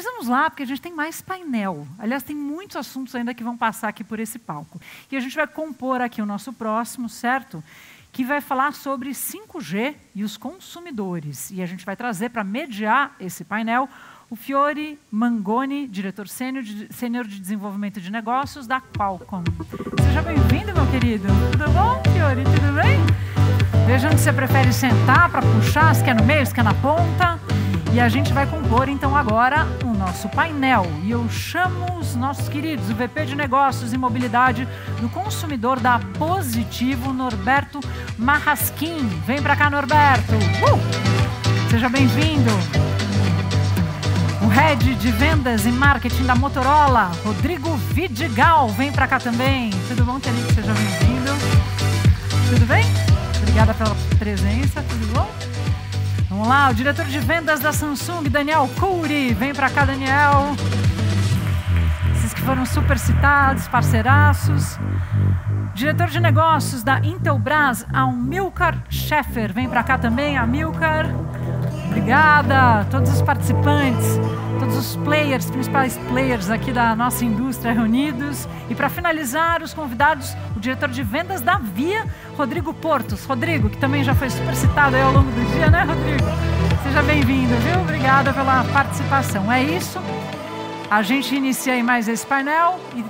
Mas vamos lá, porque a gente tem mais painel. Aliás, tem muitos assuntos ainda que vão passar aqui por esse palco. E a gente vai compor aqui o nosso próximo, certo? Que vai falar sobre 5G e os consumidores. E a gente vai trazer para mediar esse painel o Fiore Mangoni, diretor sênior de desenvolvimento de negócios da Qualcomm. Seja bem-vindo, meu querido. Tudo bom, Fiore? Tudo bem? Veja onde você prefere sentar para puxar, se quer no meio, se quer na ponta. E a gente vai compor, então, agora o nosso painel. E eu chamo os nossos queridos, o VP de Negócios e Mobilidade do Consumidor da Positivo, Norberto Marrasquim. Vem para cá, Norberto. Seja bem-vindo. O Head de Vendas e Marketing da Motorola, Rodrigo Vidigal. Vem para cá também. Tudo bom, querido? Seja bem-vindo. Tudo bem? Obrigada pela presença. Tudo bom? Vamos lá, o diretor de vendas da Samsung, Daniel Kouri. Vem para cá, Daniel. Esses que foram super citados, parceiraços. Diretor de negócios da Intelbras, Amilcar Scheffer. Vem para cá também, Amilcar. Obrigada. Todos os participantes, todos os players, principais players aqui da nossa indústria reunidos. E para finalizar, os convidados, o diretor de vendas da Via, Rodrigo Portos. Rodrigo, que também já foi super citado aí ao longo do dia, né, Rodrigo? Seja bem-vindo, viu? Obrigada pela participação. É isso. A gente inicia aí mais esse painel. E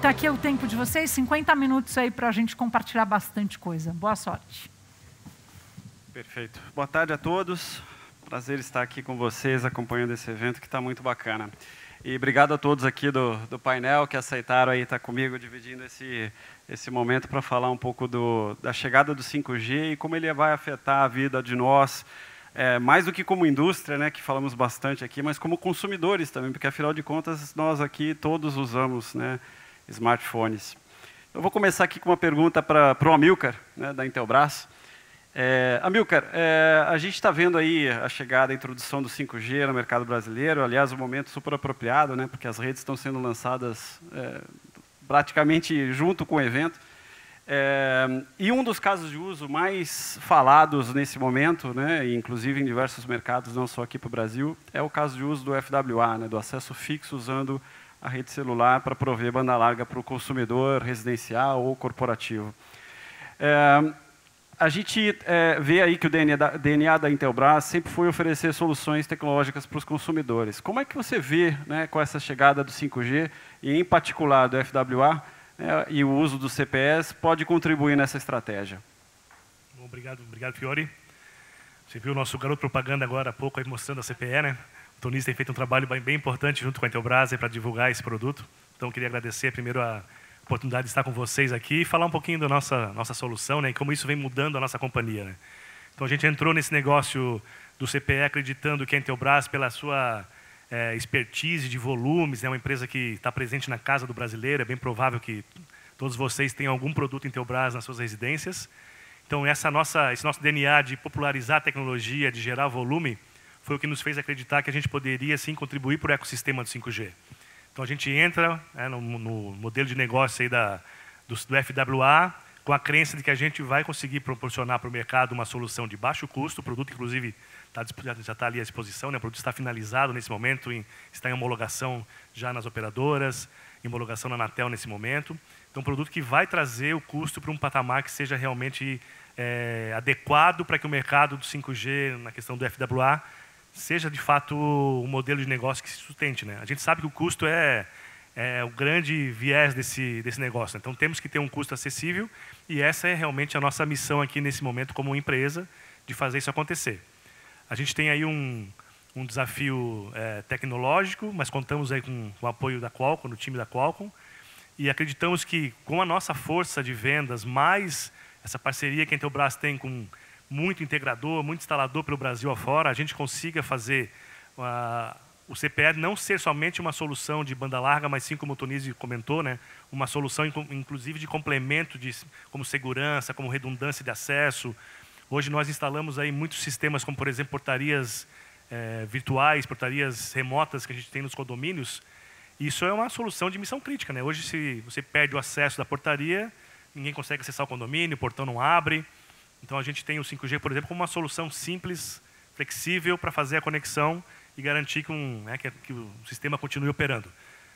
tá aqui o tempo de vocês, 50 minutos aí para a gente compartilhar bastante coisa. Boa sorte. Perfeito. Boa tarde a todos. Prazer estar aqui com vocês, acompanhando esse evento que está muito bacana. E obrigado a todos aqui do painel que aceitaram aí estar comigo, dividindo esse momento para falar um pouco da chegada do 5G e como ele vai afetar a vida de nós, mais do que como indústria, né, que falamos bastante aqui, mas como consumidores também, porque afinal de contas nós aqui todos usamos, né, smartphones. Eu vou começar aqui com uma pergunta para o Amilcar, né, da Intelbras. Amilcar, a gente está vendo aí a chegada, a introdução do 5G no mercado brasileiro, aliás, um momento super apropriado, né, porque as redes estão sendo lançadas praticamente junto com o evento. E um dos casos de uso mais falados nesse momento, né, inclusive em diversos mercados, não só aqui para o Brasil, é o caso de uso do FWA, né, do acesso fixo usando a rede celular para prover banda larga para o consumidor residencial ou corporativo. A gente vê aí que o DNA da Intelbras sempre foi oferecer soluções tecnológicas para os consumidores. Como é que você vê, né, com essa chegada do 5G, e em particular do FWA, e o uso do CPS, pode contribuir nessa estratégia? Bom, obrigado, Fiore. Você viu o nosso garoto propaganda agora há pouco aí mostrando a CPE, né? O Tonis tem feito um trabalho bem importante junto com a Intelbras para divulgar esse produto. Então, queria agradecer primeiro a oportunidade de estar com vocês aqui e falar um pouquinho da nossa solução, né, e como isso vem mudando a nossa companhia, né? Então, a gente entrou nesse negócio do CPE acreditando que a Intelbras, pela sua expertise de volumes, é uma empresa que está presente na casa do brasileiro, é bem provável que todos vocês tenham algum produto Intelbras nas suas residências. Então, esse nosso DNA de popularizar a tecnologia, de gerar volume, foi o que nos fez acreditar que a gente poderia, sim, contribuir para o ecossistema do 5G. Então, a gente entra no modelo de negócio aí do FWA com a crença de que a gente vai conseguir proporcionar para o mercado uma solução de baixo custo. O produto, inclusive, já está ali à disposição, né? O produto está finalizado nesse momento, está em homologação já nas operadoras, em homologação na Anatel nesse momento. Então, um produto que vai trazer o custo para um patamar que seja realmente adequado para que o mercado do 5G, na questão do FWA, seja de fato um modelo de negócio que se sustente, né? A gente sabe que o custo é o grande viés desse negócio, né? Então temos que ter um custo acessível e essa é realmente a nossa missão aqui nesse momento como empresa, de fazer isso acontecer. A gente tem aí um desafio tecnológico, mas contamos aí com o apoio da Qualcomm, do time da Qualcomm, e acreditamos que com a nossa força de vendas, mais essa parceria que a Intelbras tem com muito integrador, muito instalador pelo Brasil afora, a gente consiga fazer o CPE não ser somente uma solução de banda larga, mas sim, como o Tonizzi comentou, né, uma solução inclusive de complemento, como segurança, como redundância de acesso. Hoje nós instalamos aí muitos sistemas, como por exemplo portarias virtuais, portarias remotas que a gente tem nos condomínios. Isso é uma solução de missão crítica, né? Hoje, se você perde o acesso da portaria, ninguém consegue acessar o condomínio, o portão não abre. Então, a gente tem o 5G, por exemplo, como uma solução simples, flexível, para fazer a conexão e garantir que o sistema continue operando.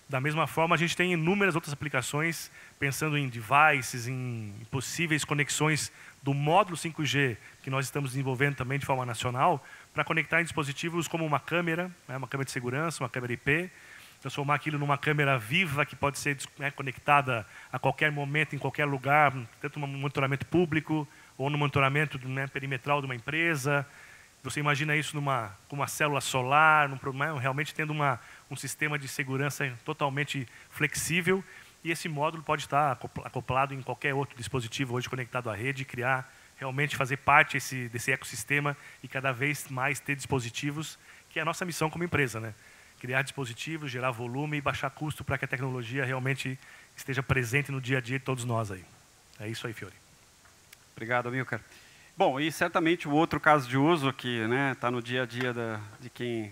Da mesma forma, a gente tem inúmeras outras aplicações, pensando em devices, em possíveis conexões do módulo 5G, que nós estamos desenvolvendo também de forma nacional, para conectar em dispositivos como uma câmera de segurança, uma câmera IP, transformar aquilo numa câmera viva que pode ser conectada a qualquer momento, em qualquer lugar, tanto no monitoramento público ou no monitoramento perimetral de uma empresa. Você imagina isso com uma célula solar, realmente tendo um sistema de segurança totalmente flexível, e esse módulo pode estar acoplado em qualquer outro dispositivo hoje conectado à rede e realmente fazer parte desse ecossistema e cada vez mais ter dispositivos, que é a nossa missão como empresa, né? Criar dispositivos, gerar volume e baixar custo para que a tecnologia realmente esteja presente no dia a dia de todos nós aí. É isso aí, Fiore. Obrigado, Amilcar. Bom, e certamente o outro caso de uso que está no dia a dia de quem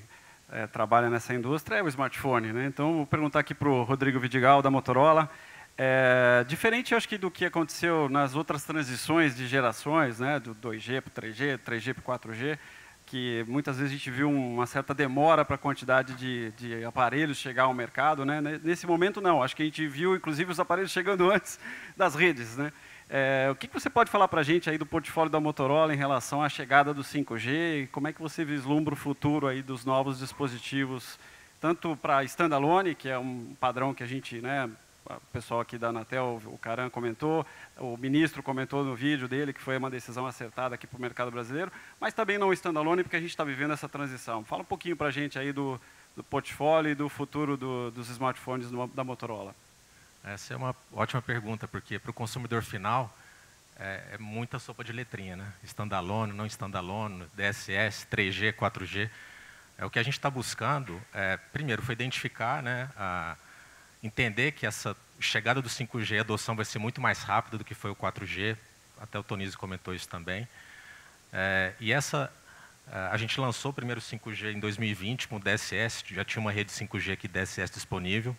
trabalha nessa indústria é o smartphone, né? Então, vou perguntar aqui para o Rodrigo Vidigal, da Motorola. Diferente, acho que, do que aconteceu nas outras transições de gerações, né, do 2G para o 3G, 3G para o 4G, que muitas vezes a gente viu uma certa demora para a quantidade de aparelhos chegar ao mercado, né? Nesse momento, não. Acho que a gente viu, inclusive, os aparelhos chegando antes das redes, né? O que você pode falar para a gente aí do portfólio da Motorola em relação à chegada do 5G? E como é que você vislumbra o futuro aí dos novos dispositivos, tanto para standalone, que é um padrão que a gente, o pessoal aqui da Anatel, o Caran comentou, o ministro comentou no vídeo dele que foi uma decisão acertada aqui para o mercado brasileiro, mas também não standalone, porque a gente está vivendo essa transição. Fala um pouquinho para a gente aí do portfólio e do futuro dos smartphones da Motorola. Essa é uma ótima pergunta, porque para o consumidor final é muita sopa de letrinha, né? Standalone, não standalone, DSS, 3G, 4G. O que a gente está buscando, primeiro, foi identificar, né, entender que essa chegada do 5G, a adoção vai ser muito mais rápida do que foi o 4G, até o Tonizio comentou isso também. A gente lançou o primeiro 5G em 2020 com o DSS, já tinha uma rede 5G aqui DSS disponível,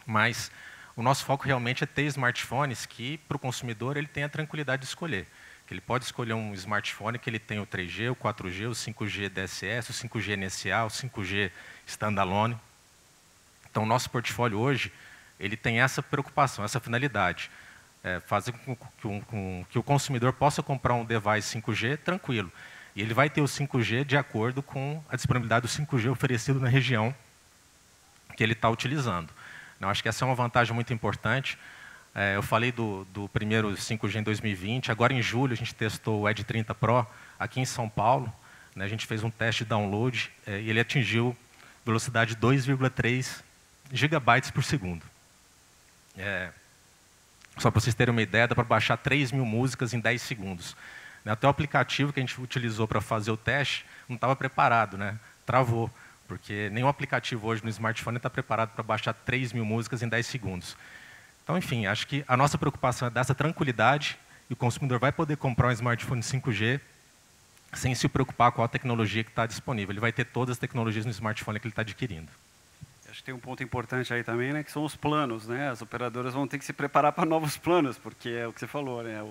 mas o nosso foco realmente é ter smartphones que, para o consumidor, ele tenha a tranquilidade de escolher. Que ele pode escolher um smartphone que ele tem o 3G, o 4G, o 5G DSS, o 5G NSA, o 5G standalone. Então, o nosso portfólio hoje, ele tem essa preocupação, essa finalidade. Fazer com que o consumidor possa comprar um device 5G tranquilo. E ele vai ter o 5G de acordo com a disponibilidade do 5G oferecido na região que ele está utilizando. Eu acho que essa é uma vantagem muito importante. Eu falei do primeiro 5G em 2020, agora em julho a gente testou o Edge 30 Pro aqui em São Paulo. Né, a gente fez um teste de download e ele atingiu velocidade de 2,3 gigabytes por segundo. Só para vocês terem uma ideia, dá para baixar 3.000 músicas em 10 segundos. Até o aplicativo que a gente utilizou para fazer o teste não estava preparado, né? Travou. Porque nenhum aplicativo hoje no smartphone está preparado para baixar 3.000 músicas em 10 segundos. Então, enfim, acho que a nossa preocupação é dessa tranquilidade e o consumidor vai poder comprar um smartphone 5G sem se preocupar com a tecnologia que está disponível. Ele vai ter todas as tecnologias no smartphone que ele está adquirindo. Acho que tem um ponto importante aí também, né, que são os planos, né? As operadoras vão ter que se preparar para novos planos, porque é o que você falou, né?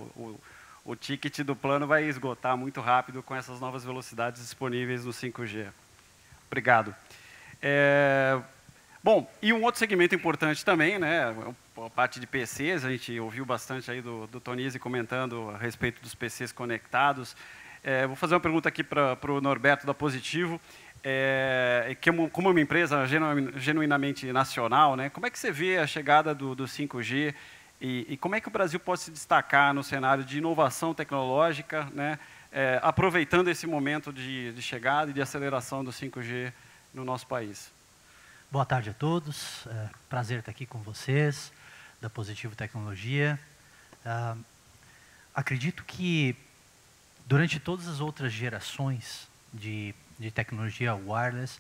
O ticket do plano vai esgotar muito rápido com essas novas velocidades disponíveis no 5G. Obrigado. Bom, e um outro segmento importante também, né, a parte de PCs, a gente ouviu bastante aí do Tonizio comentando a respeito dos PCs conectados. Vou fazer uma pergunta aqui para o Norberto da Positivo. Como uma empresa genuinamente nacional, né, como é que você vê a chegada do 5G e como é que o Brasil pode se destacar no cenário de inovação tecnológica, né, aproveitando esse momento de chegada e de aceleração do 5G no nosso país? Boa tarde a todos. Prazer estar aqui com vocês, da Positivo Tecnologia. Acredito que durante todas as outras gerações de tecnologia wireless,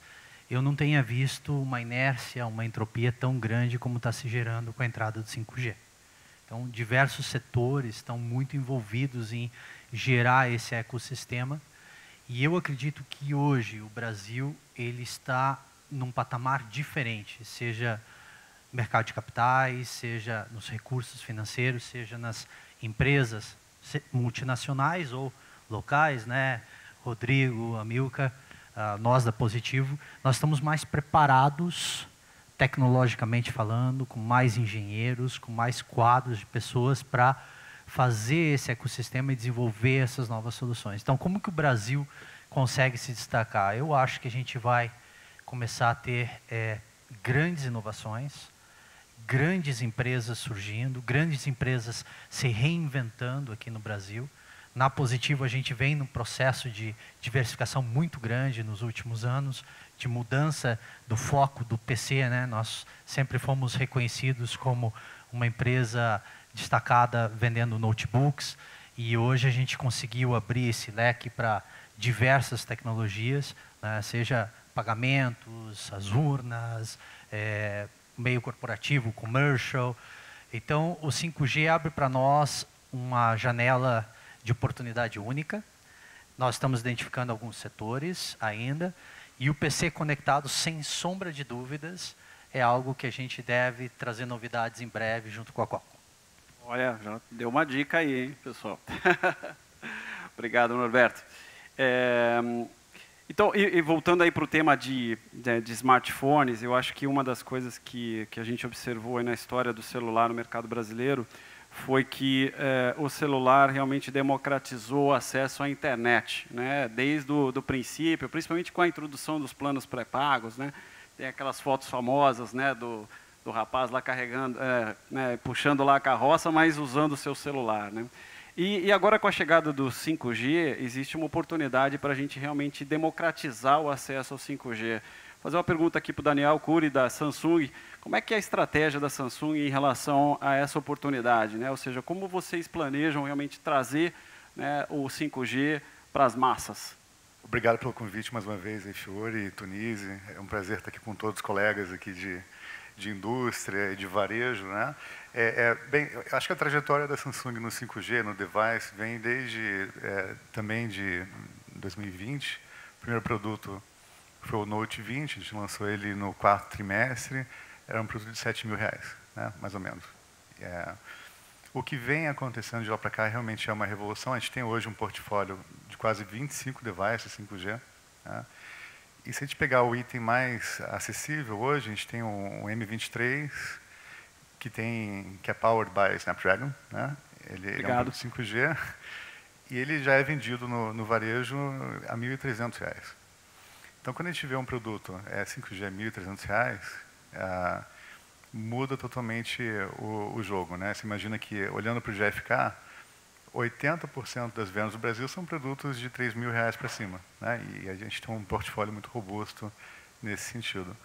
eu não tenha visto uma inércia, uma entropia tão grande como está se gerando com a entrada do 5G. Então, diversos setores estão muito envolvidos em gerar esse ecossistema. E eu acredito que hoje o Brasil ele está num patamar diferente, seja no mercado de capitais, seja nos recursos financeiros, seja nas empresas multinacionais ou locais, né? Rodrigo, Amilcar, nós da Positivo, nós estamos mais preparados, tecnologicamente falando, com mais engenheiros, com mais quadros de pessoas para fazer esse ecossistema e desenvolver essas novas soluções. Então, como que o Brasil consegue se destacar? Eu acho que a gente vai começar a ter grandes inovações, grandes empresas surgindo, grandes empresas se reinventando aqui no Brasil. Na Positivo, a gente vem num processo de diversificação muito grande nos últimos anos, de mudança do foco do PC, né? Nós sempre fomos reconhecidos como uma empresa destacada vendendo notebooks, e hoje a gente conseguiu abrir esse leque para diversas tecnologias, né? Seja pagamentos, as urnas, meio corporativo, commercial. Então, o 5G abre para nós uma janela de oportunidade única. Nós estamos identificando alguns setores ainda, e o PC conectado, sem sombra de dúvidas, é algo que a gente deve trazer novidades em breve junto com a Qualcomm. Olha, já deu uma dica aí, hein, pessoal. Obrigado, Norberto. Então, e voltando aí para o tema de smartphones, eu acho que uma das coisas que a gente observou aí na história do celular no mercado brasileiro foi que o celular realmente democratizou o acesso à internet, né? Desde o princípio, principalmente com a introdução dos planos pré-pagos, né? Tem aquelas fotos famosas, né, do rapaz lá carregando, né, puxando lá a carroça, mas usando o seu celular, né? E agora, com a chegada do 5G, existe uma oportunidade para a gente realmente democratizar o acesso ao 5G. Vou fazer uma pergunta aqui para o Daniel Cury, da Samsung. Como é que é a estratégia da Samsung em relação a essa oportunidade, né? Ou seja, como vocês planejam realmente trazer, né, o 5G para as massas? Obrigado pelo convite mais uma vez, Fiore e Tunise. É um prazer estar aqui com todos os colegas aqui de indústria e de varejo, né? Bem, acho que a trajetória da Samsung no 5G, no device, vem desde também de 2020. O primeiro produto foi o Note 20, a gente lançou ele no quarto trimestre, era um produto de R$7.000, né? Mais ou menos. O que vem acontecendo de lá para cá realmente é uma revolução. A gente tem hoje um portfólio de quase 25 devices 5G, né? E se a gente pegar o item mais acessível hoje, a gente tem um M23, que é powered by Snapdragon, né? Ele é um produto 5G, e ele já é vendido no varejo a R$1.300. Então, quando a gente vê um produto 5G a R$1.300, muda totalmente o jogo, né? Você imagina que, olhando para o GfK, 80% das vendas do Brasil são produtos de R$3.000 para cima, né? E a gente tem um portfólio muito robusto nesse sentido.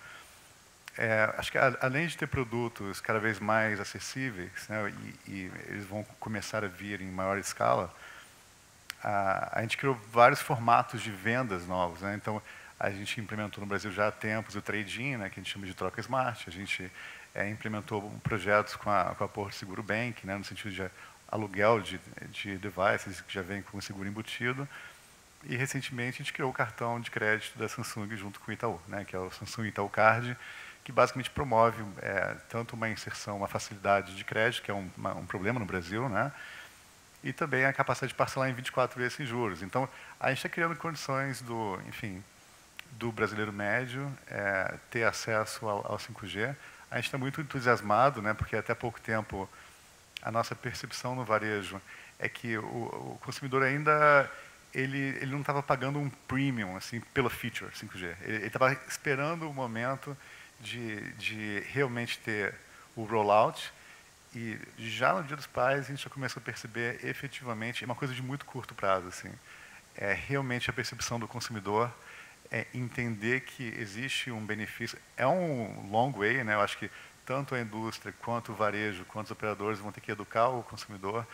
Acho que, além de ter produtos cada vez mais acessíveis, né, e eles vão começar a vir em maior escala, a gente criou vários formatos de vendas novos, né? Então, a gente implementou no Brasil já há tempos o trade-in, né, que a gente chama de troca smart. A gente implementou projetos com a Porto Seguro Bank, né, no sentido de aluguel de devices que já vem com o seguro embutido. E, recentemente, a gente criou o cartão de crédito da Samsung junto com o Itaú, né, que é o Samsung Itaú Card, que basicamente promove tanto uma inserção, uma facilidade de crédito, que é um problema no Brasil, né, e também a capacidade de parcelar em 24 vezes sem juros. Então, a gente está criando condições do brasileiro médio ter acesso ao 5G. A gente está muito entusiasmado, né, porque até pouco tempo a nossa percepção no varejo é que o consumidor ainda ele não estava pagando um premium assim pela feature 5G. Ele estava esperando o momento de realmente ter o rollout, e já no Dia dos Pais a gente já começou a perceber efetivamente, é uma coisa de muito curto prazo, assim, realmente a percepção do consumidor entender que existe um benefício. É um long way, né? Eu acho que tanto a indústria, quanto o varejo, quanto os operadores vão ter que educar o consumidor.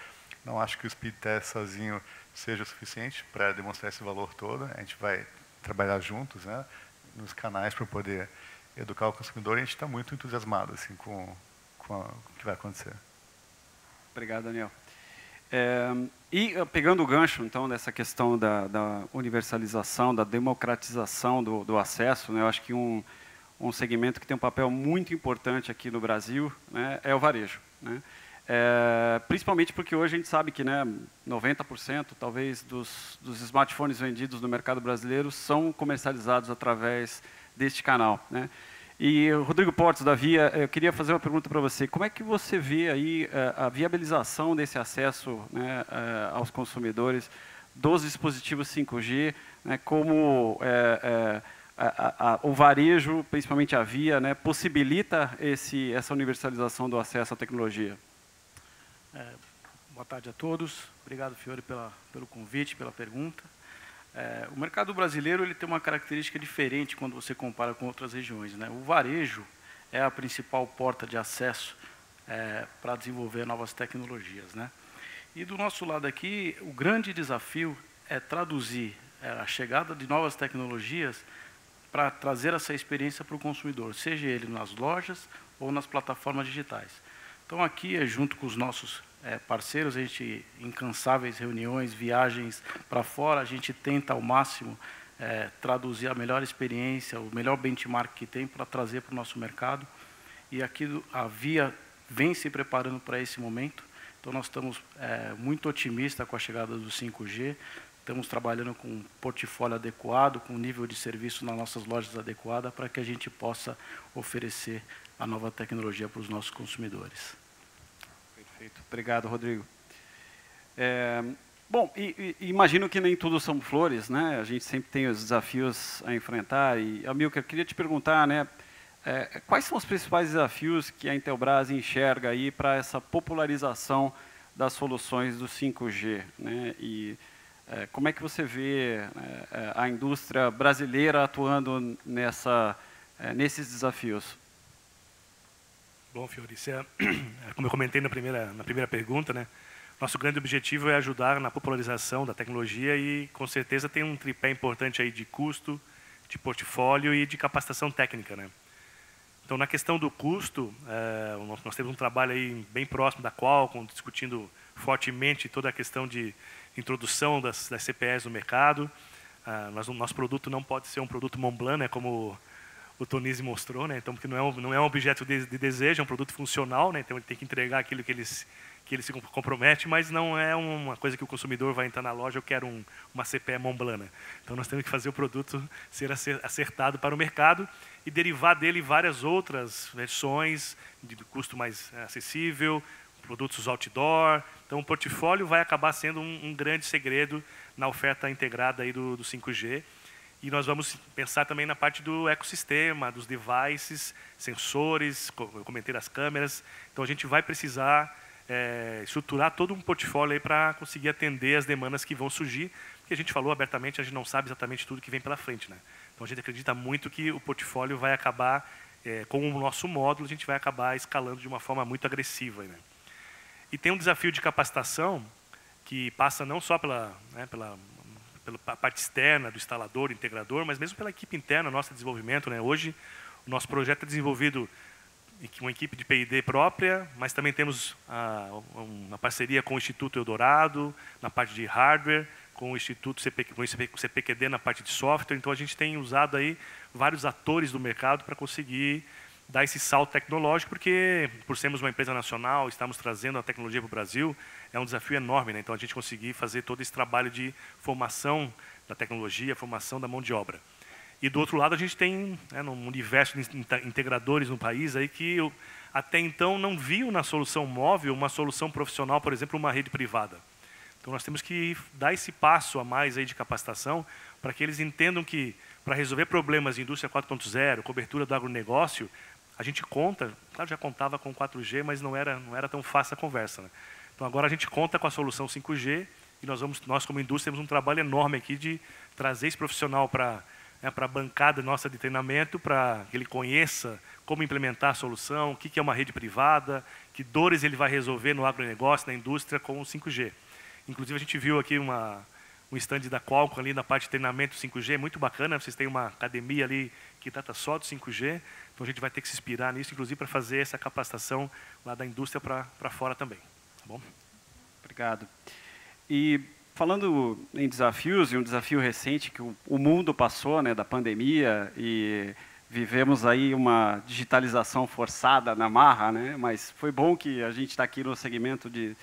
Não acho que o speed test sozinho seja o suficiente para demonstrar esse valor todo. A gente vai trabalhar juntos, né, nos canais para poder educar o consumidor, e a gente está muito entusiasmado assim, com o que vai acontecer. Obrigado, Daniel. E pegando o gancho, então, dessa questão da universalização, da democratização do acesso, né, eu acho que um segmento que tem um papel muito importante aqui no Brasil, né, é o varejo, né? Principalmente porque hoje a gente sabe que 90% talvez dos smartphones vendidos no mercado brasileiro são comercializados através deste canal, né? E Rodrigo Portes, da Via, eu queria fazer uma pergunta para você. Como é que você vê aí a viabilização desse acesso, né, aos consumidores dos dispositivos 5G, né, como o varejo, principalmente a Via, né, possibilita essa universalização do acesso à tecnologia? Boa tarde a todos. Obrigado, Fiore, pelo convite, pela pergunta. O mercado brasileiro ele tem uma característica diferente quando você compara com outras regiões, né? O varejo é a principal porta de acesso para desenvolver novas tecnologias, né? E do nosso lado aqui, o grande desafio é traduzir a chegada de novas tecnologias para trazer essa experiência para o consumidor, seja ele nas lojas ou nas plataformas digitais. Então, aqui, junto com os nossos parceiros, a gente, incansáveis reuniões, viagens para fora, a gente tenta ao máximo traduzir a melhor experiência, o melhor benchmark que tem para trazer para o nosso mercado. E aqui a Via vem se preparando para esse momento. Então, nós estamos muito otimistas com a chegada do 5G. Estamos trabalhando com um portfólio adequado, com um nível de serviço nas nossas lojas adequada, para que a gente possa oferecer a nova tecnologia para os nossos consumidores. Perfeito. Obrigado, Rodrigo. Bom, imagino que nem tudo são flores, né? A gente sempre tem os desafios a enfrentar. E, Amilcar, eu queria te perguntar, né? Quais são os principais desafios que a Intelbras enxerga aí para essa popularização das soluções do 5G, né? E como é que você vê a indústria brasileira atuando nesses desafios? Bom, Fiore, como eu comentei na primeira pergunta, né? Nosso grande objetivo é ajudar na popularização da tecnologia e, com certeza, tem um tripé importante aí de custo, de portfólio e de capacitação técnica, né? Então, na questão do custo, nós temos um trabalho aí bem próximo da Qualcomm, discutindo fortemente toda a questão de introdução das CPEs no mercado. Nosso produto não pode ser um produto Mont Blanc, né, como o Tonizzi mostrou, né? Então, porque não é um objeto de desejo, é um produto funcional, né? Então ele tem que entregar aquilo que ele se compromete, mas não é uma coisa que o consumidor vai entrar na loja, eu quero uma CPE Mont Blanc, né? Então nós temos que fazer o produto ser acertado para o mercado e derivar dele várias outras versões de custo mais acessível, produtos outdoor. Então o portfólio vai acabar sendo um grande segredo na oferta integrada aí do 5G. E nós vamos pensar também na parte do ecossistema, dos devices, sensores, eu comentei das câmeras. Então, a gente vai precisar estruturar todo um portfólio aí para conseguir atender as demandas que vão surgir. Porque a gente falou abertamente, a gente não sabe exatamente tudo que vem pela frente, né? Então, a gente acredita muito que o portfólio vai acabar, com o nosso módulo, a gente vai acabar escalando de uma forma muito agressiva, né? E tem um desafio de capacitação que passa não só pela parte externa do instalador, integrador, mas mesmo pela equipe interna, nosso desenvolvimento, né? Hoje, o nosso projeto é desenvolvido com uma equipe de P&D própria, mas também temos uma parceria com o Instituto Eldorado, na parte de hardware, com o Instituto CPQD na parte de software. Então, a gente tem usado aí vários atores do mercado para conseguir dar esse salto tecnológico, porque, por sermos uma empresa nacional, estamos trazendo a tecnologia para o Brasil, é um desafio enorme, né? Então, a gente conseguir fazer todo esse trabalho de formação da tecnologia, formação da mão de obra. E, do outro lado, a gente tem um universo de integradores no país aí que até então não viu na solução móvel uma solução profissional, por exemplo, uma rede privada. Então, nós temos que dar esse passo a mais aí de capacitação para que eles entendam que, para resolver problemas de indústria 4.0, cobertura do agronegócio, a gente conta, claro, já contava com 4G, mas não era tão fácil a conversa, né? Então, agora a gente conta com a solução 5G e nós como indústria, temos um trabalho enorme aqui de trazer esse profissional para a bancada nossa de treinamento, para que ele conheça como implementar a solução, o que é uma rede privada, que dores ele vai resolver no agronegócio, na indústria, com o 5G. Inclusive, a gente viu aqui um stand da Qualcomm ali na parte de treinamento 5G, muito bacana, vocês têm uma academia ali que trata só do 5G, então a gente vai ter que se inspirar nisso, inclusive para fazer essa capacitação lá da indústria para fora também. Tá bom? Obrigado. E falando em desafios, e um desafio recente que o mundo passou, né, da pandemia, e vivemos aí uma digitalização forçada na marra, né? Mas foi bom que a gente está aqui no segmento de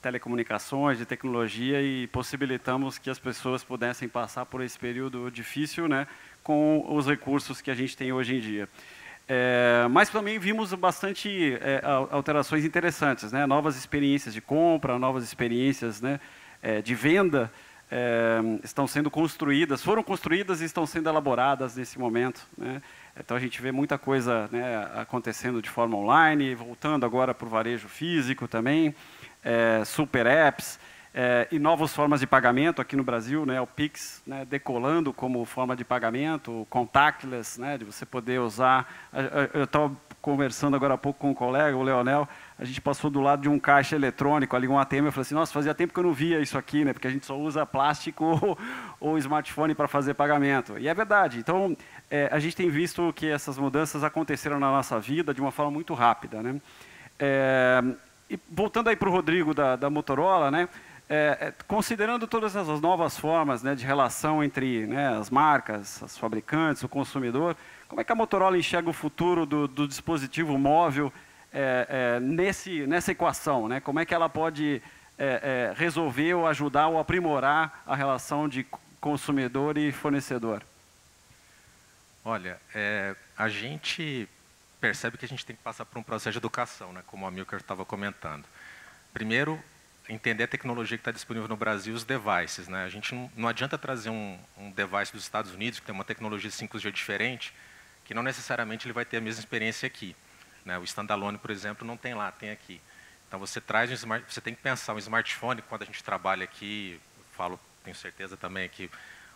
telecomunicações, de tecnologia, e possibilitamos que as pessoas pudessem passar por esse período difícil, né, com os recursos que a gente tem hoje em dia. Mas também vimos bastante alterações interessantes, né? Novas experiências de compra, novas experiências, né, de venda estão sendo construídas, foram construídas e estão sendo elaboradas nesse momento, né? Então a gente vê muita coisa, né, acontecendo de forma online, voltando agora para o varejo físico também, super apps, e novas formas de pagamento aqui no Brasil, né, o Pix, né, decolando como forma de pagamento, o contactless, né, de você poder usar. Eu estava conversando agora há pouco com um colega, o Leonel, a gente passou do lado de um caixa eletrônico, ali um ATM, eu falei assim, nossa, fazia tempo que eu não via isso aqui, né, porque a gente só usa plástico ou smartphone para fazer pagamento. E é verdade. Então, a gente tem visto que essas mudanças aconteceram na nossa vida de uma forma muito rápida, né. E voltando aí para o Rodrigo da Motorola, né, considerando todas essas novas formas, né, de relação entre, né, as marcas, os fabricantes, o consumidor, como é que a Motorola enxerga o futuro do dispositivo móvel nessa equação, né? Como é que ela pode resolver ou ajudar ou aprimorar a relação de consumidor e fornecedor? Olha, a gente percebe que a gente tem que passar por um processo de educação, né, como o Amilcar estava comentando. Primeiro, entender a tecnologia que está disponível no Brasil, os devices, né? A gente não adianta trazer um device dos Estados Unidos, que tem uma tecnologia 5G diferente, que não necessariamente ele vai ter a mesma experiência aqui, né? O standalone, por exemplo, não tem lá, tem aqui. Então, você tem que pensar um smartphone, quando a gente trabalha aqui, tenho certeza também aqui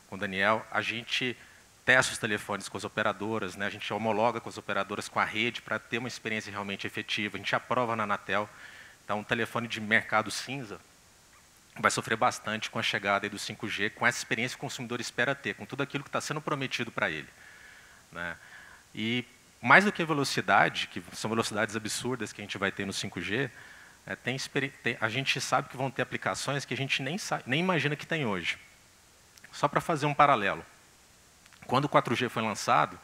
com o Daniel, a gente testa os telefones com as operadoras, né? A gente homologa com as operadoras, com a rede, para ter uma experiência realmente efetiva. A gente aprova na Anatel. Então, um telefone de mercado cinza vai sofrer bastante com a chegada aí do 5G, com essa experiência que o consumidor espera ter, com tudo aquilo que está sendo prometido para ele, né? E, mais do que a velocidade, que são velocidades absurdas que a gente vai ter no 5G, a gente sabe que vão ter aplicações que a gente nem imagina que tem hoje. Só para fazer um paralelo. Quando o 4G foi lançado,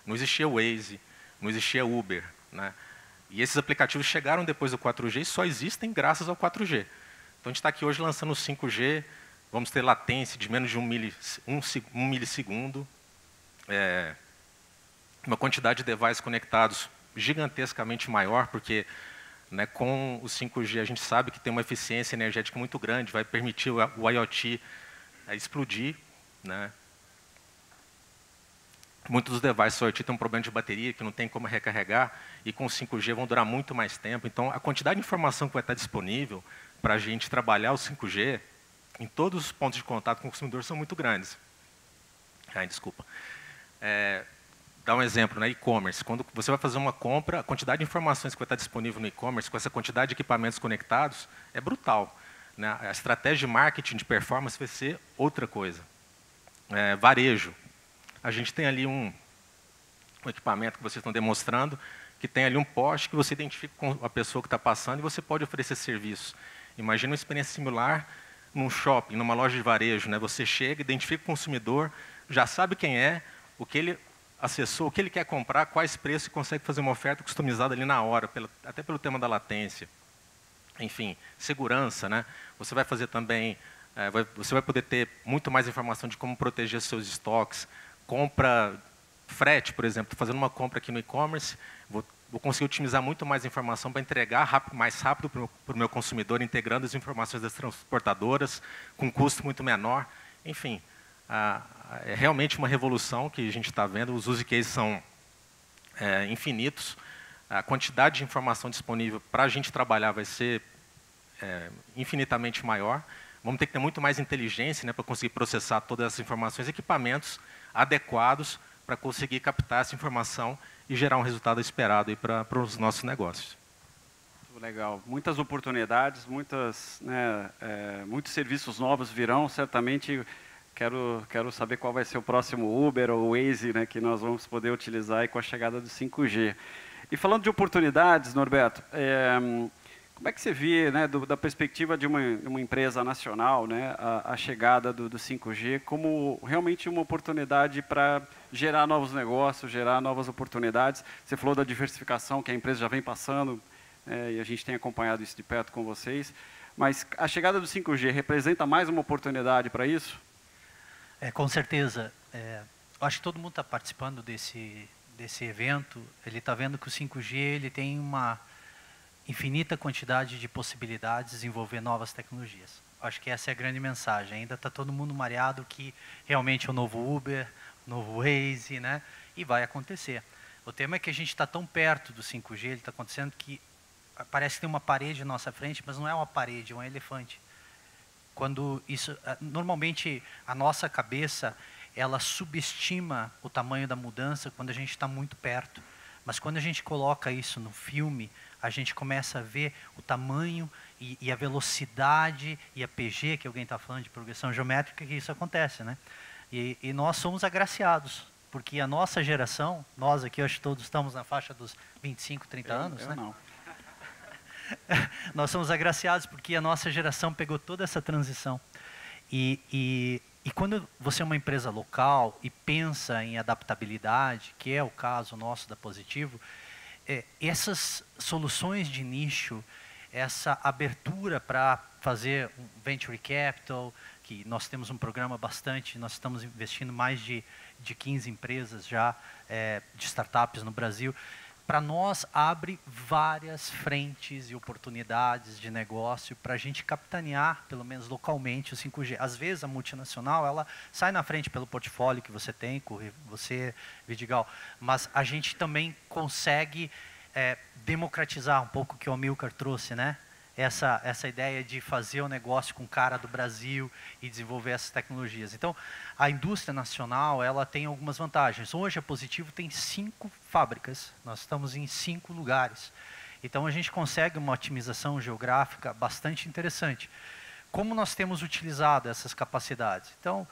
não existia Waze, não existia Uber, né? E esses aplicativos chegaram depois do 4G e só existem graças ao 4G. Então, a gente está aqui hoje lançando o 5G, vamos ter latência de menos de um milissegundo, uma quantidade de devices conectados gigantescamente maior, porque, né, com o 5G a gente sabe que tem uma eficiência energética muito grande, vai permitir o IoT explodir, né? Muitos dos devices IoT têm um problema de bateria, que não tem como recarregar, e com o 5G vão durar muito mais tempo. Então, a quantidade de informação que vai estar disponível para a gente trabalhar o 5G, em todos os pontos de contato com o consumidor, são muito grandes. Desculpa. Dá um exemplo, né, e-commerce. Quando você vai fazer uma compra, a quantidade de informações que vai estar disponível no e-commerce, com essa quantidade de equipamentos conectados, é brutal, né? A estratégia de marketing, de performance, vai ser outra coisa. Varejo. A gente tem ali um equipamento que vocês estão demonstrando, que tem ali um poste que você identifica com a pessoa que está passando e você pode oferecer serviço. Imagina uma experiência similar num shopping, numa loja de varejo, né? Você chega, identifica o consumidor, já sabe quem é, o que ele acessou, o que ele quer comprar, quais preços, e consegue fazer uma oferta customizada ali na hora, até pelo tema da latência. Enfim, segurança, né? Você vai fazer também, você vai poder ter muito mais informação de como proteger seus estoques. Compra, frete, por exemplo, fazendo uma compra aqui no e-commerce, vou conseguir otimizar muito mais informação para entregar mais rápido para o meu consumidor, integrando as informações das transportadoras, com um custo muito menor. Enfim, é realmente uma revolução que a gente está vendo, os use cases são infinitos, a quantidade de informação disponível para a gente trabalhar vai ser infinitamente maior. Vamos ter que ter muito mais inteligência, né, para conseguir processar todas essas informações, equipamentos adequados para conseguir captar essa informação e gerar um resultado esperado para os nossos negócios. Muito legal. Muitas oportunidades, muitos serviços novos virão. Certamente quero saber qual vai ser o próximo Uber ou Waze, né, que nós vamos poder utilizar aí com a chegada do 5G. E falando de oportunidades, Norberto, Como é que você vê, né, da perspectiva de uma empresa nacional, né, a chegada do 5G como realmente uma oportunidade para gerar novos negócios, gerar novas oportunidades? Você falou da diversificação que a empresa já vem passando, e a gente tem acompanhado isso de perto com vocês, mas a chegada do 5G representa mais uma oportunidade para isso? Com certeza. Eu acho que todo mundo está participando desse evento, ele está vendo que o 5G ele tem uma infinita quantidade de possibilidades de desenvolver novas tecnologias. Acho que essa é a grande mensagem. Ainda está todo mundo mareado que realmente é o novo Uber, o novo Waze, né? E vai acontecer. O tema é que a gente está tão perto do 5G, ele está acontecendo que parece que tem uma parede à nossa frente, mas não é uma parede, é um elefante. Quando isso, normalmente a nossa cabeça ela subestima o tamanho da mudança quando a gente está muito perto. Mas quando a gente coloca isso no filme, a gente começa a ver o tamanho e a velocidade e a PG, que alguém está falando de progressão geométrica, que isso acontece, né? E nós somos agraciados, porque a nossa geração, nós aqui, acho que todos estamos na faixa dos 25, 30 anos, né? Não. Nós somos agraciados porque a nossa geração pegou toda essa transição. E quando você é uma empresa local e pensa em adaptabilidade, que é o caso nosso da Positivo, essas soluções de nicho, essa abertura para fazer um venture capital, que nós temos um programa bastante, nós estamos investindo mais de 15 empresas já de startups no Brasil, para nós abre várias frentes e oportunidades de negócio para a gente capitanear, pelo menos localmente, o 5G. Às vezes a multinacional ela sai na frente pelo portfólio que você tem, você, Vidigal, mas a gente também consegue democratizar um pouco o que o Amilcar trouxe, né? Essa ideia de fazer o negócio com cara do Brasil e desenvolver essas tecnologias. Então, a indústria nacional ela tem algumas vantagens. Hoje, a Positivo tem 5 fábricas. Nós estamos em 5 lugares. Então, a gente consegue uma otimização geográfica bastante interessante. Como nós temos utilizado essas capacidades? Então,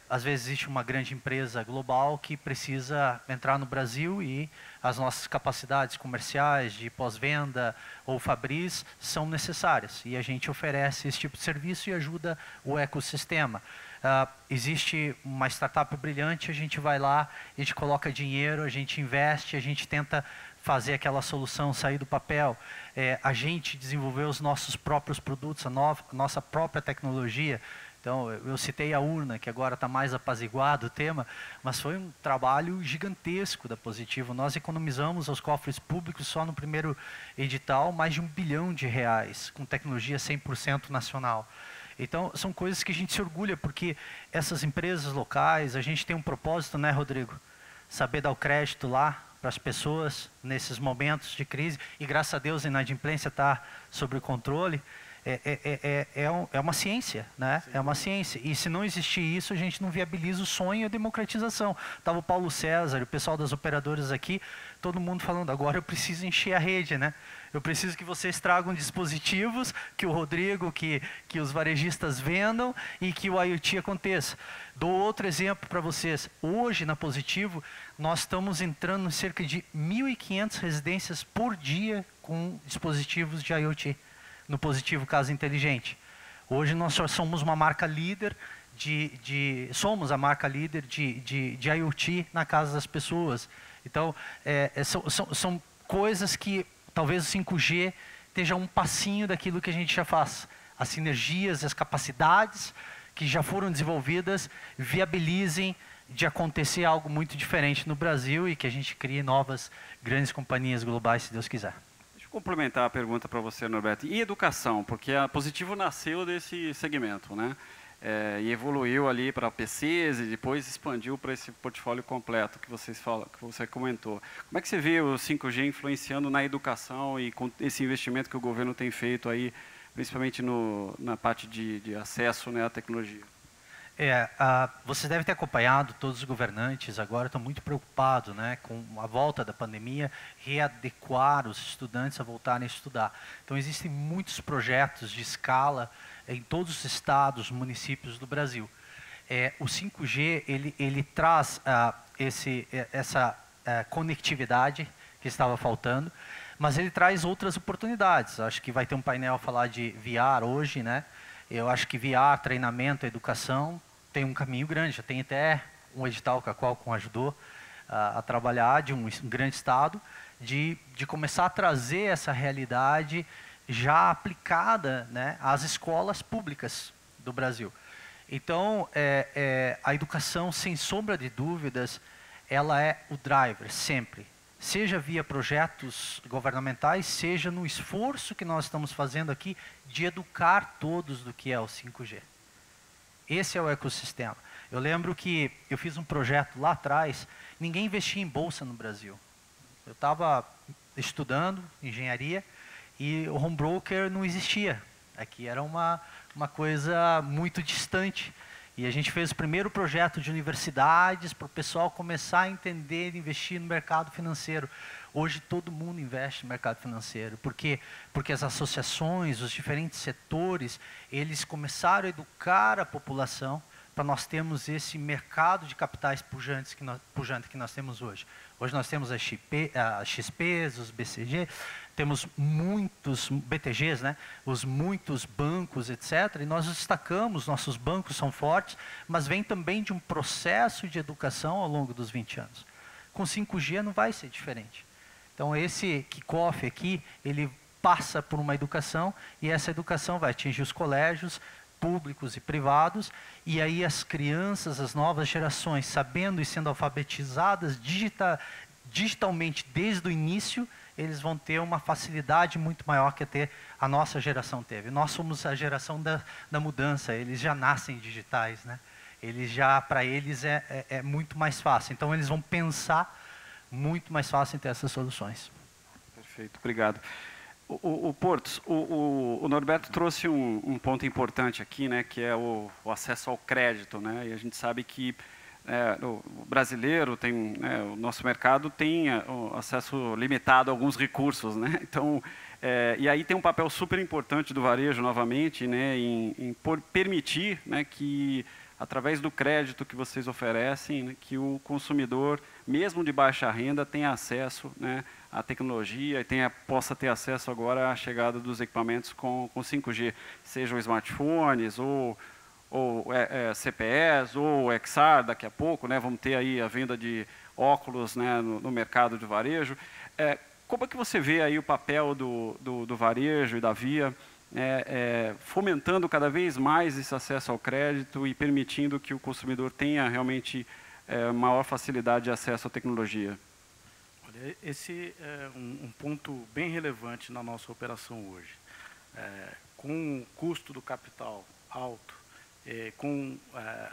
às vezes existe uma grande empresa global que precisa entrar no Brasil e as nossas capacidades comerciais de pós-venda ou fabris são necessárias. E a gente oferece esse tipo de serviço e ajuda o ecossistema. Existe uma startup brilhante, a gente vai lá, a gente coloca dinheiro, a gente investe, a gente tenta fazer aquela solução sair do papel. A gente desenvolveu os nossos próprios produtos, a nossa própria tecnologia. Então, eu citei a urna, que agora está mais apaziguado o tema, mas foi um trabalho gigantesco da Positivo. Nós economizamos aos cofres públicos, só no primeiro edital, mais de R$1 bilhão, com tecnologia 100% nacional. Então, são coisas que a gente se orgulha, porque essas empresas locais, a gente tem um propósito, né, Rodrigo? Saber dar o crédito lá para as pessoas, nesses momentos de crise, e graças a Deus a inadimplência está sob o controle. É uma ciência, né? É uma ciência. E se não existir isso, a gente não viabiliza o sonho e a democratização. Estava o Paulo César, o pessoal das operadoras aqui, todo mundo falando, agora eu preciso encher a rede, né? Eu preciso que vocês tragam dispositivos, que o Rodrigo, que os varejistas vendam e que o IoT aconteça. Dou outro exemplo para vocês. Hoje, na Positivo, nós estamos entrando em cerca de 1.500 residências por dia com dispositivos de IoT. No Positivo Casa Inteligente. Hoje nós só somos uma marca líder somos a marca líder de IoT na casa das pessoas. Então, são coisas que talvez o 5G esteja um passinho daquilo que a gente já faz. As sinergias, as capacidades que já foram desenvolvidas viabilizem de acontecer algo muito diferente no Brasil e que a gente crie novas grandes companhias globais, se Deus quiser. Complementar a pergunta para você, Norberto. E educação? Porque a Positivo nasceu desse segmento, né? E evoluiu ali para PCs e depois expandiu para esse portfólio completo que você comentou. Como é que você vê o 5G influenciando na educação e com esse investimento que o governo tem feito aí, principalmente na parte de acesso, né, à tecnologia? Você deve ter acompanhado, todos os governantes agora estão muito preocupados, né, com a volta da pandemia, readequar os estudantes a voltarem a estudar. Então, existem muitos projetos de escala em todos os estados, municípios do Brasil. O 5G, ele traz essa conectividade que estava faltando, mas ele traz outras oportunidades. Acho que vai ter um painel a falar de VR hoje, né? Eu acho que VR, treinamento, educação, tem um caminho grande. Já tem até um edital que a Qualcomm ajudou a trabalhar, de um grande estado, de começar a trazer essa realidade já aplicada, né, às escolas públicas do Brasil. Então, a educação, sem sombra de dúvidas, ela é o driver, sempre. Seja via projetos governamentais, seja no esforço que nós estamos fazendo aqui de educar todos do que é o 5G. Esse é o ecossistema. Eu lembro que eu fiz um projeto lá atrás, ninguém investia em bolsa no Brasil. Eu estava estudando engenharia e o home broker não existia. Aqui era uma coisa muito distante. E a gente fez o primeiro projeto de universidades para o pessoal começar a entender e investir no mercado financeiro. Hoje todo mundo investe no mercado financeiro. Por quê? Porque as associações, os diferentes setores, eles começaram a educar a população para nós termos esse mercado de capitais pujante que nós temos hoje. Hoje nós temos as XPs, os BCG, temos muitos BTGs, né? Os muitos bancos, etc. E nós destacamos, nossos bancos são fortes, mas vem também de um processo de educação ao longo dos 20 anos. Com 5G não vai ser diferente. Então esse kickoff aqui, ele passa por uma educação e essa educação vai atingir os colégios públicos e privados, e aí as crianças, as novas gerações, sabendo e sendo alfabetizadas digitalmente desde o início, eles vão ter uma facilidade muito maior que até a nossa geração teve. Nós somos a geração da mudança, eles já nascem digitais, né? Para eles é muito mais fácil. Então eles vão pensar muito mais fácil em ter essas soluções. Perfeito, obrigado. O Portos, o Norberto trouxe um ponto importante aqui, né, que é o acesso ao crédito, né? E a gente sabe que o brasileiro tem, o nosso mercado tem o acesso limitado a alguns recursos, né? Então, e aí tem um papel super importante do varejo novamente, né, em permitir, né, que através do crédito que vocês oferecem, né, que o consumidor, mesmo de baixa renda, tenha acesso, né, à tecnologia e possa ter acesso agora à chegada dos equipamentos com 5G, sejam smartphones ou CPEs ou XR daqui a pouco, né, vamos ter aí a venda de óculos, né, no mercado de varejo. Como é que você vê aí o papel do varejo e da Via fomentando cada vez mais esse acesso ao crédito e permitindo que o consumidor tenha realmente maior facilidade de acesso à tecnologia? Olha, esse é um ponto bem relevante na nossa operação hoje. Com o custo do capital alto, com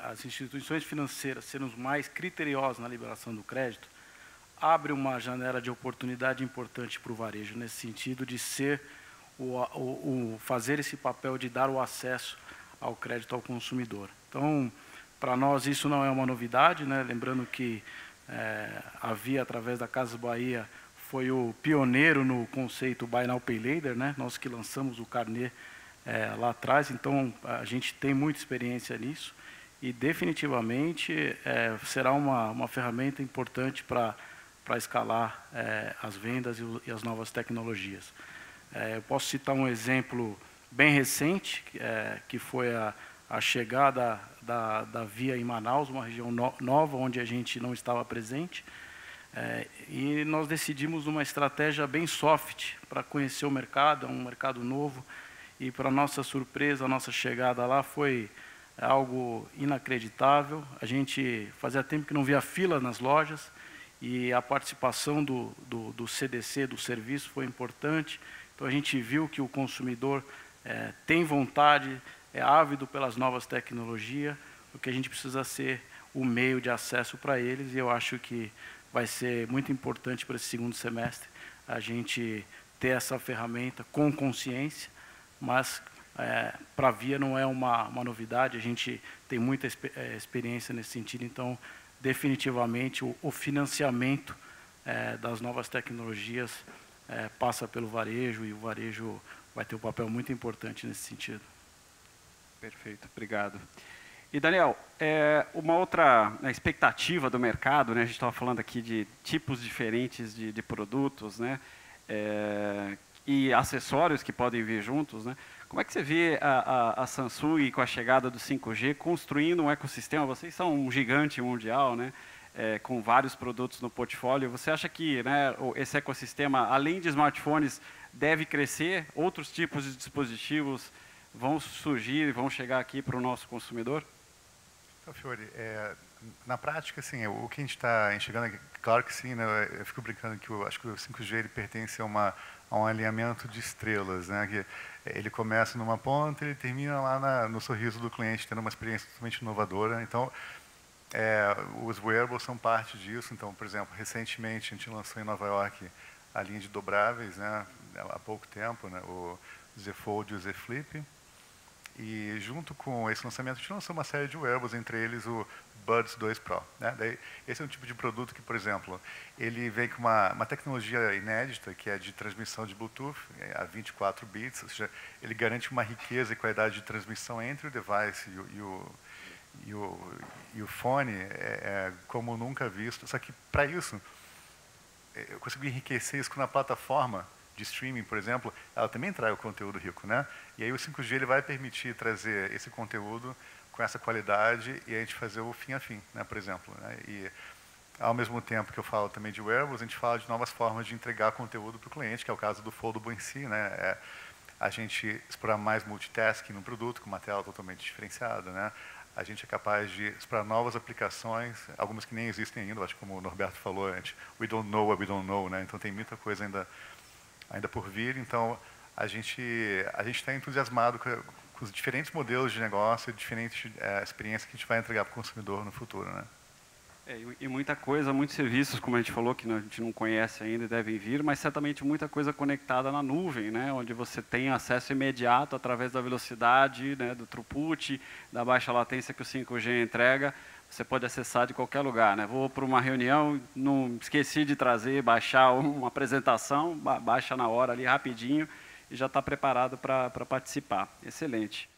as instituições financeiras sendo mais criteriosas na liberação do crédito, abre uma janela de oportunidade importante para o varejo, nesse sentido de ser fazer esse papel de dar o acesso ao crédito ao consumidor. Então, para nós isso não é uma novidade, né? Lembrando que a Via, através da Casas Bahia, foi o pioneiro no conceito Buy Now Pay Later, né? Nós que lançamos o carnê lá atrás, então a gente tem muita experiência nisso e definitivamente será uma ferramenta importante para escalar as vendas e as novas tecnologias. Eu posso citar um exemplo bem recente, que foi a chegada da Via em Manaus, uma região nova, onde a gente não estava presente, e nós decidimos uma estratégia bem soft para conhecer o mercado, um mercado novo, e para nossa surpresa, a nossa chegada lá foi algo inacreditável. A gente fazia tempo que não via fila nas lojas, e a participação do CDC, do serviço, foi importante. Então, a gente viu que o consumidor tem vontade, é ávido pelas novas tecnologias, o que a gente precisa ser o meio de acesso para eles, e eu acho que vai ser muito importante para esse segundo semestre a gente ter essa ferramenta com consciência, mas para a Via não é uma novidade, a gente tem muita experiência nesse sentido, então, definitivamente, o financiamento das novas tecnologias passa pelo varejo, e o varejo vai ter um papel muito importante nesse sentido. Perfeito, obrigado. E, Daniel, uma outra expectativa do mercado, né, a gente estava falando aqui de tipos diferentes de produtos, né, e acessórios que podem vir juntos, né? Como é que você vê a Samsung com a chegada do 5G construindo um ecossistema? Vocês são um gigante mundial, né? Com vários produtos no portfólio. Você acha que, né, esse ecossistema, além de smartphones, deve crescer? Outros tipos de dispositivos vão surgir, vão chegar aqui para o nosso consumidor? Então, Fiore, na prática, assim, o que a gente está enxergando, claro que sim, né, eu fico brincando que acho que o 5G ele pertence a um alinhamento de estrelas, né, que ele começa numa ponta e ele termina lá no sorriso do cliente, tendo uma experiência totalmente inovadora. Então, os wearables são parte disso. Então, por exemplo, recentemente a gente lançou em Nova York a linha de dobráveis, né, há pouco tempo, né, o Z Fold e o Z Flip. E junto com esse lançamento a gente lançou uma série de wearables, entre eles o Buds 2 Pro, né? Daí, esse é um tipo de produto que, por exemplo, ele vem com uma tecnologia inédita, que é de transmissão de Bluetooth a 24 bits, ou seja, ele garante uma riqueza e qualidade de transmissão entre o device e o fone como nunca visto. Só que, para isso, eu consegui enriquecer isso na plataforma de streaming, por exemplo, ela também traz o conteúdo rico, né? E aí o 5G ele vai permitir trazer esse conteúdo com essa qualidade e a gente fazer o fim a fim, né, por exemplo, né? E ao mesmo tempo que eu falo também de wearables, a gente fala de novas formas de entregar conteúdo para o cliente, que é o caso do Foldable em si, né? A gente explorar mais multitasking no produto, com uma tela totalmente diferenciada, né? A gente é capaz de explorar novas aplicações, algumas que nem existem ainda, acho que como o Norberto falou antes, we don't know what we don't know, né? Então tem muita coisa ainda por vir. Então a gente está entusiasmado com os diferentes modelos de negócio, diferentes experiências que a gente vai entregar para o consumidor no futuro, né? E muita coisa, muitos serviços, como a gente falou, que a gente não conhece ainda e devem vir, mas certamente muita coisa conectada na nuvem, né? Onde você tem acesso imediato através da velocidade, né? Do throughput, da baixa latência que o 5G entrega. Você pode acessar de qualquer lugar, né? Vou para uma reunião, não esqueci de baixar uma apresentação, baixa na hora ali rapidinho e já está preparado para participar. Excelente.